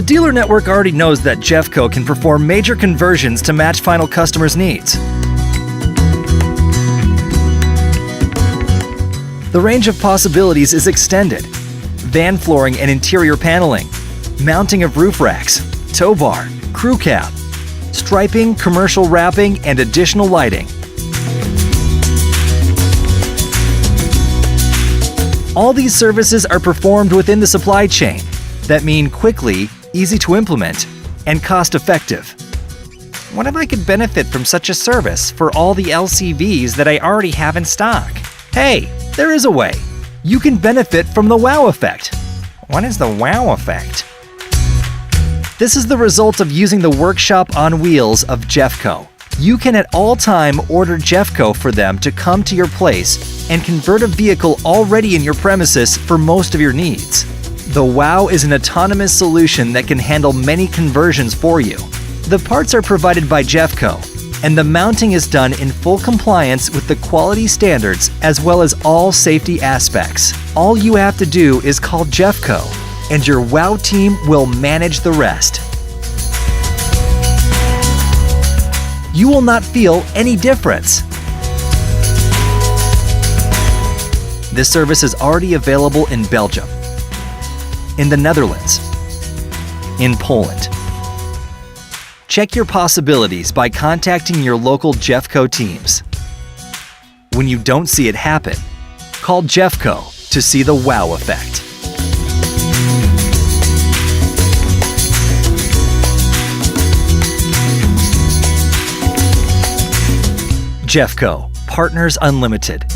The dealer network already knows that GEFCO can perform major conversions to match final customers' needs. The range of possibilities is extended. Van flooring and interior paneling, mounting of roof racks, tow bar, crew cab, striping, commercial wrapping, and additional lighting. All these services are performed within the supply chain that mean quickly, easy to implement, and cost-effective. What if I could benefit from such a service for all the LCVs that I already have in stock? Hey, there is a way. You can benefit from the wow effect. What is the wow effect? This is the result of using the workshop on wheels of GEFCO. You can at all time order GEFCO for them to come to your place and convert a vehicle already in your premises for most of your needs. The WOW is an autonomous solution that can handle many conversions for you. The parts are provided by GEFCO, and the mounting is done in full compliance with the quality standards as well as all safety aspects. All you have to do is call GEFCO, and your WOW team will manage the rest. You will not feel any difference. This service is already available in Belgium, in the Netherlands, in Poland. Check your possibilities by contacting your local GEFCO teams. When you don't see it happen, call GEFCO to see the wow effect. GEFCO, Partners Unlimited.